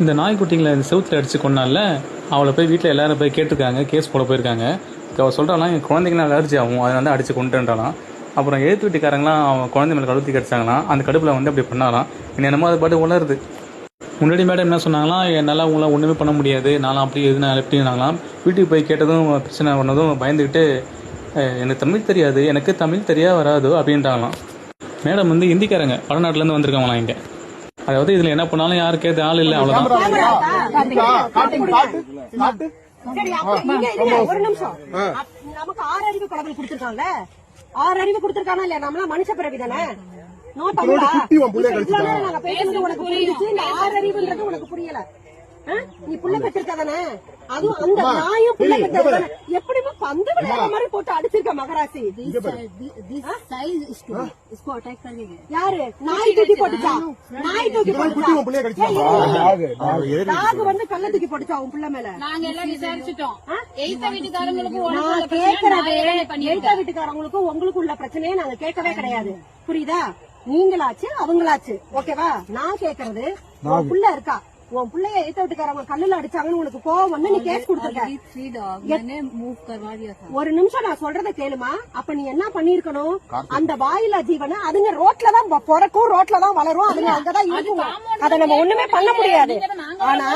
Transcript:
இந்த நாய்க்குட்டிங்களை செவுத்துல அடிச்சு கொண்டால அவளை போய் வீட்டில் எல்லாரும் போய் கேட்டிருக்காங்க, கேஸ் போட போயிருக்காங்க. அவள் சொல்கிறாலாம் என் குழந்தைங்களாம் அலர்ஜி ஆகும், அதனால அடிச்சு கொண்டுன்றாலாம். அப்புறம் எழுத்து வீட்டுக்காரங்களாம் அவன் குழந்தை மேலே கழுத்தி கடிச்சாங்களாம். அந்த கடுப்பில் வந்து அப்படி பண்ணாலாம். என்னமோ அது பாட்டு உணருது. முன்னாடி மேடம் என்ன சொன்னாங்களாம், என்னால் உங்களால் ஒன்றுமே பண்ண முடியாது, நானும் அப்படி எதுனா எப்படினாங்களாம். வீட்டுக்கு போய் கேட்டதும் பிரச்சனை பண்ணதும் பயந்துக்கிட்டு எனக்கு தமிழ் தெரியாது, எனக்கு தமிழ் தெரியா வராதோ அப்படின்ட்டாங்களாம். மேடம் வந்து ஹிந்திக்காரங்க, வடநாட்டிலேருந்து வந்திருக்காங்களாம் இங்கே. அதாவது இதில் என்ன பண்ணாலும் யாரும் கேட்க ஆள் இல்லை, அவ்வளோதான். ஒரு நிமிஷம், நமக்கு 6 அறிவு கடவுள் கொடுத்திருக்காங்கல்ல, 6 அறிவு கொடுத்திருக்கானா இல்லையா? நம்மளாம் மனுஷ பிறவி தானே. நாங்க பேசுறது உனக்கு புரியுது, இந்த 6 அறிவுன்றது உனக்கு புரியல. நீ புள்ள பெற்றிருக்காதானே, அதுவும் அந்த நாயும் புள்ள பெற்றதானே. எப்படி பந்து விளையாட மாதிரி போட்டு அடிச்சிருக்க மகராசி. யாரு நாய் தூக்கி போட்டுச்சா? நாய் தூக்கி போட்டுச்சா? டாக் வந்து கல்ல தூக்கி போட்டுச்சா உன் புள்ள மேல? நாங்க எல்லாம் விசாரிச்சுட்டோம். எய்த்த வீட்டுக்காரங்களுக்கும் உங்களுக்கு உள்ள பிரச்சனையே நாங்க கேட்கவே கிடையாது. புரியுதா? நீங்களாச்சு அவங்களாச்சு, ஓகேவா? நான் கேக்குறது, உன் புள்ள இருக்கா, உன் பிள்ளைய ஏத்த வீட்டுக்காரங்க கல்லுல அடிச்சாங்கன்னு உனக்கு கோவம் வந்து நீ கேஸ் கொடுத்துருக்க. ஒரு நிமிஷம் நான் சொல்றத கேளுமா. அப்ப நீ என்ன பண்ணிருக்கணும், அந்த வாயிலா ஜீவனை அதுங்க ரோட்ல தான் பிறக்கும், ரோட்ல தான் வளரும், அதுங்க அங்கதான் இருக்கும். அதை நம்ம ஒண்ணுமே பண்ண முடியாது. ஆனா